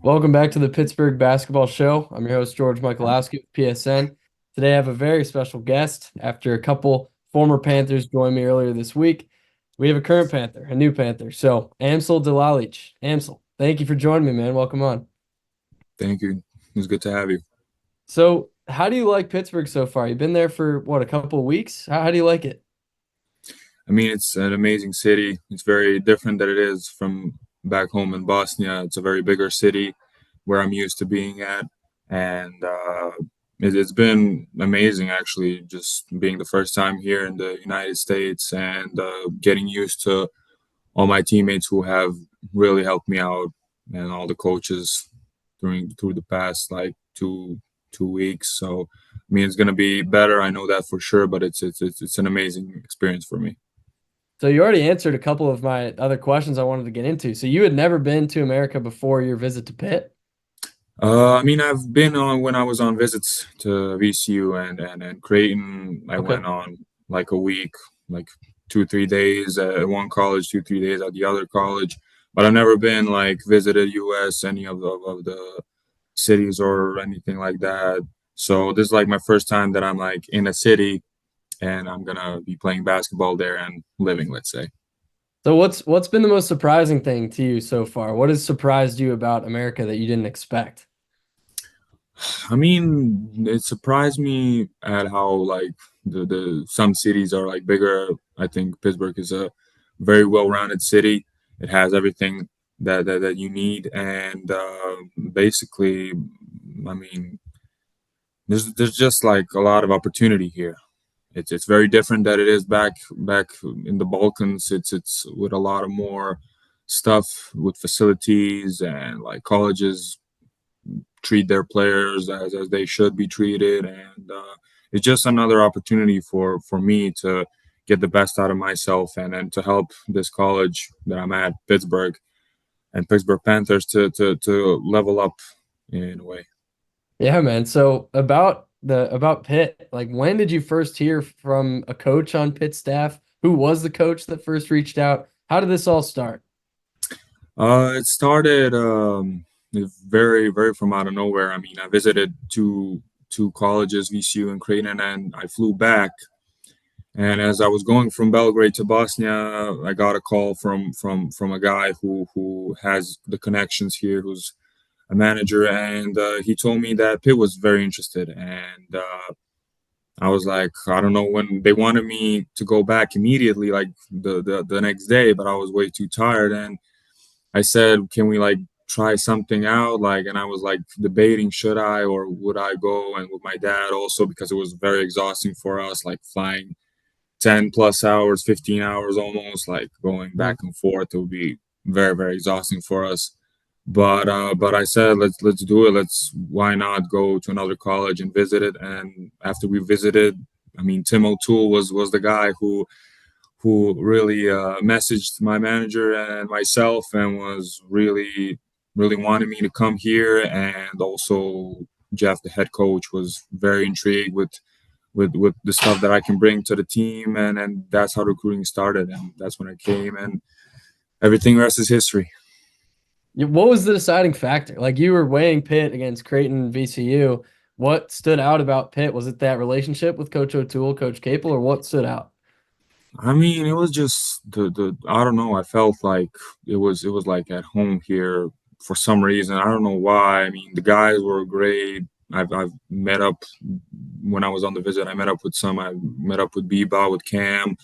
Welcome back to the Pittsburgh Basketball Show. I'm your host, George Michalowski with PSN. Today I have a very special guest. After a couple former Panthers joined me earlier this week, we have a current Panther, a new Panther. So, Amsal Delalic. Amsal, thank you for joining me, man. Welcome on. Thank you. It was good to have you. So, how do you like Pittsburgh so far? You've been there for, what, a couple of weeks? How do you like it? I mean, it's an amazing city. It's very different than it is from back home in Bosnia. It's a very bigger city where I'm used to being at, and it's been amazing actually. Just being the first time here in the United States and getting used to all my teammates who have really helped me out, and all the coaches through the past like two weeks. So, I mean, it's gonna be better. I know that for sure, but it's an amazing experience for me. So, you already answered a couple of my other questions I wanted to get into. So, you had never been to America before your visit to Pitt? I mean, I've been on when I was on visits to VCU and Creighton. I Okay. went on like a week, like 2 3 days at one college, 2 3 days at the other college. But I've never been like visited US, any of the cities or anything like that. So this is like my first time that I'm like in a city and I'm gonna be playing basketball there and living, let's say. So what's been the most surprising thing to you so far? What has surprised you about America that you didn't expect? I mean, it surprised me at how like the some cities are like bigger. I think Pittsburgh is a very well-rounded city. It has everything that you need, and basically, I mean, there's just like a lot of opportunity here. It's very different that it is back in the Balkans. It's with a lot of more stuff with facilities and like colleges treat their players as they should be treated, and it's just another opportunity for me to get the best out of myself and to help this college that I'm at, Pittsburgh and Pittsburgh Panthers, to level up in a way. Yeah, man. So about Pitt, like when did you first hear from a coach on Pitt staff? Who was the coach that first reached out? How did this all start? It started very from out of nowhere. I mean, I visited two colleges, VCU and Creighton, and I flew back. And as I was going from Belgrade to Bosnia, I got a call from a guy who has the connections here, who's a manager, and he told me that Pitt was very interested. And I was like, I don't know when they wanted me to go back immediately, like the next day, but I was way too tired. And I said, can we like try something out? Like, and I was like debating, should I or would I go? And with my dad also, because it was very exhausting for us, like flying 10 plus hours, 15 hours almost, like going back Mhm. and forth. It would be very exhausting for us. But I said let's do it. Let's Why not go to another college and visit it? And after we visited, I mean Tim O'Toole was the guy who really messaged my manager and myself and was really wanted me to come here. And also Jeff, the head coach, was very intrigued with the stuff that I can bring to the team, and that's how recruiting started, and that's when I came, and everything rest is history. What was the deciding factor? Like you were weighing Pitt against Creighton, VCU. What stood out about Pitt? Was it that relationship with Coach O'Toole, Coach Capel, or what stood out? I mean, it was just the I don't know. I felt like it was like at home here for some reason. I don't know why. I mean, the guys were great. I've met up when I was on the visit. I met up with some. I met up with Beba, with Cam,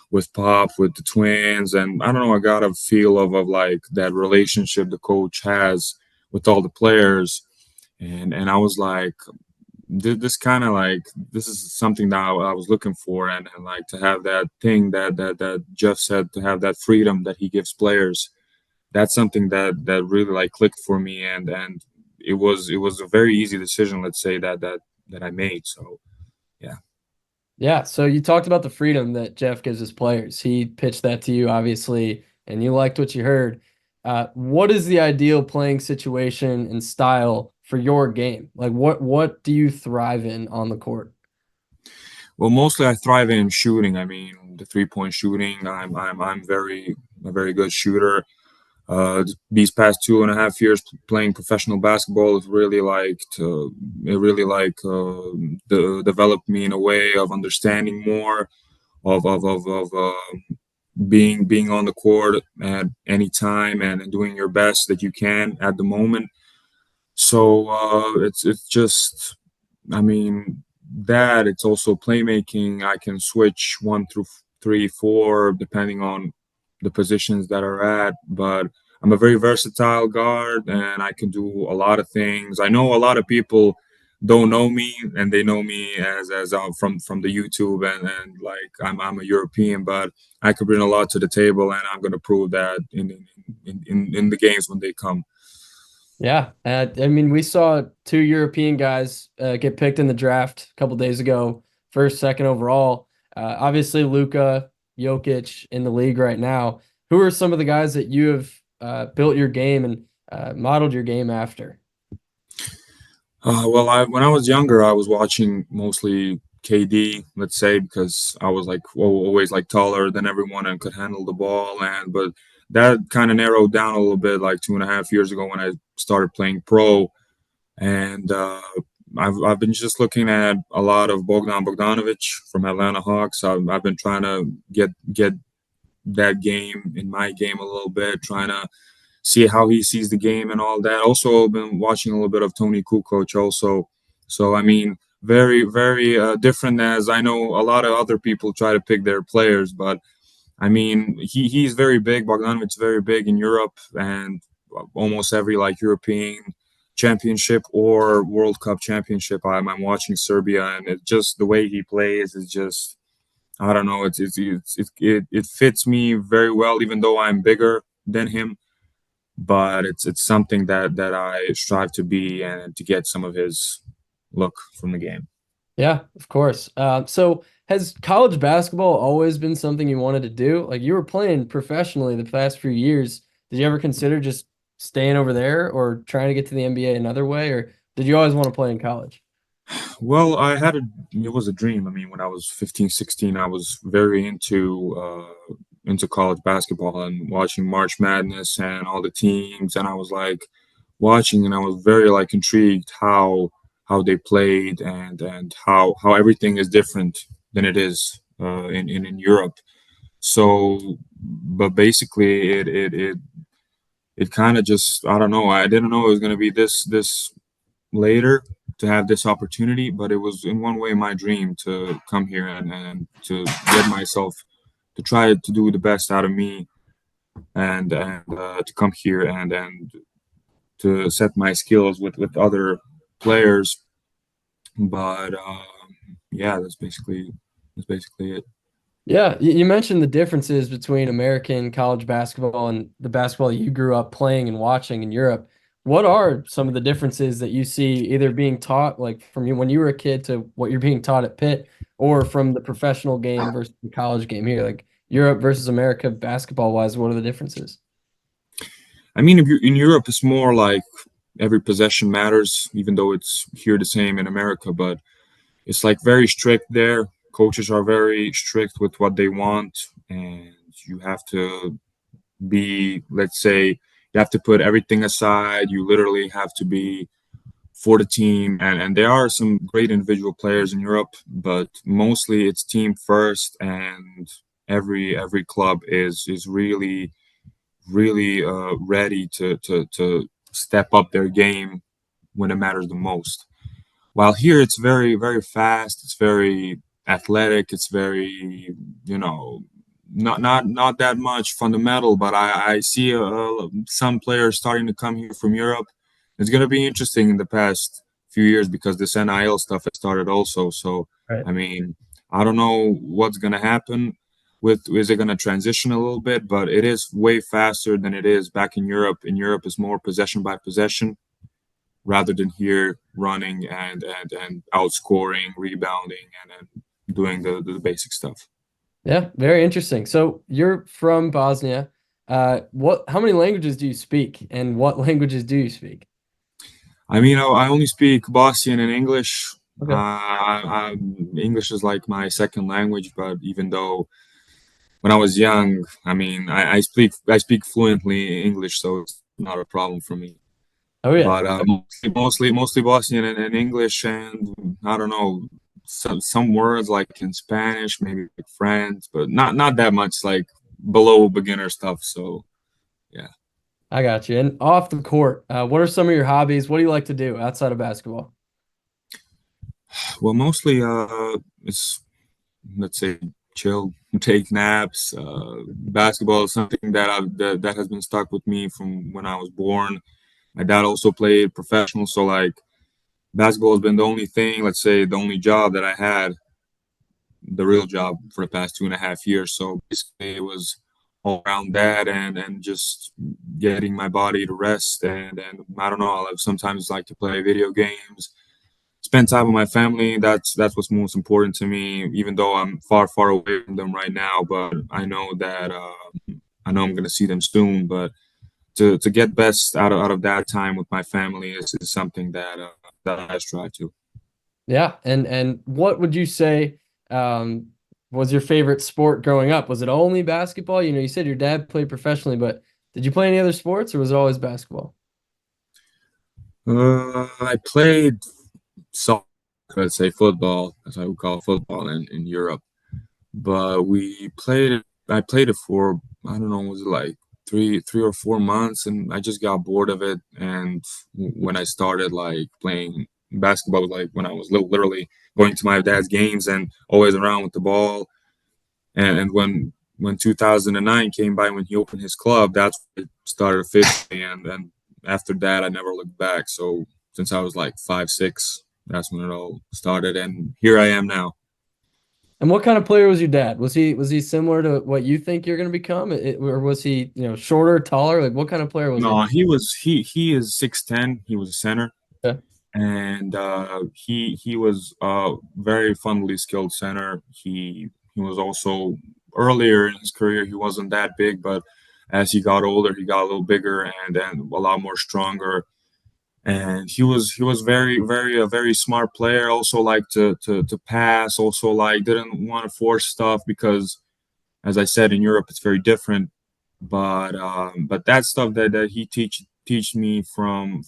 with Pop, with the twins, and I don't know. I got a feel of like that relationship the coach has with all the players, and I was like, this kind of like this is something that I was looking for, and like to have that thing that Jeff said, to have that freedom that he gives players. That's something that really like clicked for me, and it was a very easy decision, let's say, that I made. So yeah. Yeah, so you talked about the freedom that Jeff gives his players. He pitched that to you, obviously, and you liked what you heard. What is the ideal playing situation and style for your game? Like, what do you thrive in on the court? Well, mostly I thrive in shooting. I mean, the 3-point shooting. I'm very a very good shooter. These past 2.5 years playing professional basketball has really developed me in a way of understanding more of being on the court at any time and doing your best that you can at the moment. So it's just, I mean, that it's also playmaking. I can switch one through three, four, depending on the positions that are at. But I'm a very versatile guard, and I can do a lot of things. I know a lot of people don't know me, and they know me as from the YouTube and like I'm a European, but I could bring a lot to the table, and I'm gonna prove that in the games when they come. Yeah, I mean, we saw two European guys get picked in the draft a couple days ago, first, second overall. Obviously, Luka, Jokic in the league right now. Who are some of the guys that you have built your game and modeled your game after? When I was younger, I was watching mostly KD, let's say, because I was like always like taller than everyone and could handle the ball. But that kind of narrowed down a little bit like 2.5 years ago when I started playing pro. And I've been just looking at a lot of Bogdan Bogdanovic from Atlanta Hawks. I've been trying to get that game in my game a little bit, trying to see how he sees the game and all that. Also, been watching a little bit of Tony Kukoc also. So I mean, very different. As I know, a lot of other people try to pick their players, but I mean, he's very big. Bogdanovic's very big in Europe, and almost every like European championship or World Cup championship, I'm watching Serbia, and it just the way he plays is just, I don't know. It fits me very well, even though I'm bigger than him. But it's something that I strive to be and to get some of his look from the game. Yeah, of course. So has college basketball always been something you wanted to do? Like you were playing professionally the past few years. Did you ever consider just staying over there or trying to get to the NBA another way, or did you always want to play in college? Well, it was a dream. I mean, when I was 15, 16, I was very into college basketball and watching March Madness and all the teams, and I was like watching, and I was very like intrigued how they played and how everything is different than it is in Europe. So, but basically, it kind of just, I don't know. I didn't know it was going to be this later to have this opportunity, but it was in one way my dream to come here and to get myself to try to do the best out of me and to come here and to set my skills with other players. But yeah, that's basically it. Yeah, you mentioned the differences between American college basketball and the basketball you grew up playing and watching in Europe. What are some of the differences that you see either being taught, like from you when you were a kid to what you're being taught at Pitt, or from the professional game versus the college game here? Like Europe versus America basketball wise, what are the differences? I mean, if you're in Europe, it's more like every possession matters, even though it's here the same in America. But it's like very strict there. Coaches are very strict with what they want, and you have to be, let's say, you have to put everything aside. You literally have to be for the team, and there are some great individual players in Europe, but mostly it's team first, and every club is really ready to step up their game when it matters the most. While here it's very fast, it's very athletic, it's very, you know, not that much fundamental. But I see some players starting to come here from Europe. It's going to be interesting in the past few years because this NIL stuff has started also. So Right. I mean, I don't know what's going to happen with, is it going to transition a little bit, but it is way faster than it is back in Europe. In Europe, it's more possession by possession rather than here running and outscoring, rebounding, and doing the basic stuff. Yeah, very interesting. So you're from Bosnia. How many languages do you speak, and what languages do you speak? I mean, I only speak Bosnian and English. Okay. English is like my second language, but even though when I was young, I mean, I speak fluently English, so it's not a problem for me. Oh yeah. But mostly Bosnian and English, and I don't know some words like in Spanish, maybe like French, but not that much like below beginner stuff. So yeah. I got you. And off the court, what are some of your hobbies? What do you like to do outside of basketball? Well, mostly it's, let's say, chill, take naps. Basketball is something that has been stuck with me from when I was born. My dad also played professional, so like basketball has been the only thing, let's say, the only job that I had, the real job for the past 2.5 years. So basically, it was all around that and just getting my body to rest. And I don't know. I sometimes like to play video games, spend time with my family. That's what's most important to me. Even though I'm far away from them right now, but I know that I know I'm gonna see them soon. But to get best out of that time with my family is something that I strive to. Yeah. And what would you say um, was your favorite sport growing up? Was it only basketball? You said your dad played professionally, but did you play any other sports or was it always basketball? I played soccer, let's say football, as I would call football in Europe. But I played it for, I don't know, was it like three or 4 months, and I just got bored of it. And when I started like playing basketball, like when I was literally going to my dad's games and always around with the ball. And when 2009 came by, when he opened his club, that's when it started officially. And after that, I never looked back. So since I was like 5, 6, that's when it all started, and here I am now. And what kind of player was your dad? Was he similar to what you think you're going to become, or was he shorter, taller? Like what kind of player was he? No, he is 6'10". He was a center, Yeah. and he was a very funnily skilled center. He was also, earlier in his career, he wasn't that big, but as he got older, he got a little bigger and a lot more stronger. And he was very a very smart player. Also like to pass. Also like didn't want to force stuff because, as I said, in Europe it's very different. But that stuff that he teach me from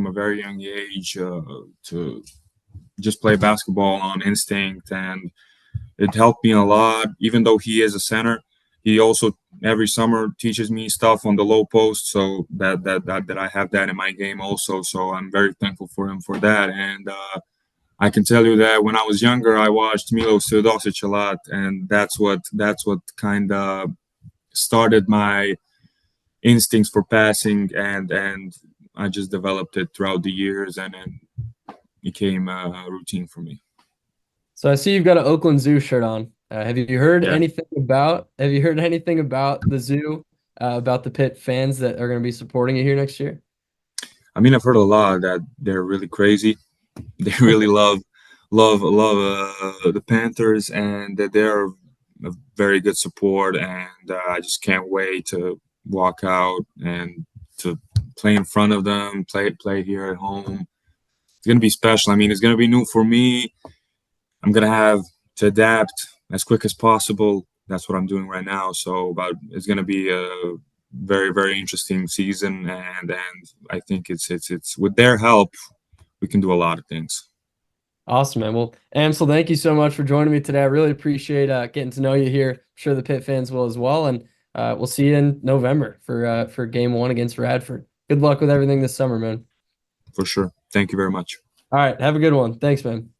a very young age, to just play basketball on instinct, and it helped me a lot. Even though he is a center, he also every summer teaches me stuff on the low post, so that I have that in my game also. So I'm very thankful for him for that. And I can tell you that when I was younger, I watched Milos Teodosic a lot, and that's what kind of started my instincts for passing, and I just developed it throughout the years, and became a routine for me. So I see you've got an Oakland Zoo shirt on. Yeah. Have you heard anything about the zoo, about the Pitt fans that are going to be supporting you here next year? I mean, I've heard a lot that they're really crazy. They really love the Panthers, and that they're a very good support. And I just can't wait to walk out and to play in front of them, play here at home. It's gonna be special. I mean, it's gonna be new for me. I'm gonna have to adapt as quick as possible. That's what I'm doing right now. So, but it's gonna be a very interesting season, and I think it's with their help we can do a lot of things. Awesome, man. Well, Amsel, thank you so much for joining me today. I really appreciate getting to know you here. I'm sure the Pitt fans will as well. And we'll see you in November for game one against Radford. Good luck with everything this summer, man. For sure. Thank you very much. All right. Have a good one. Thanks, man.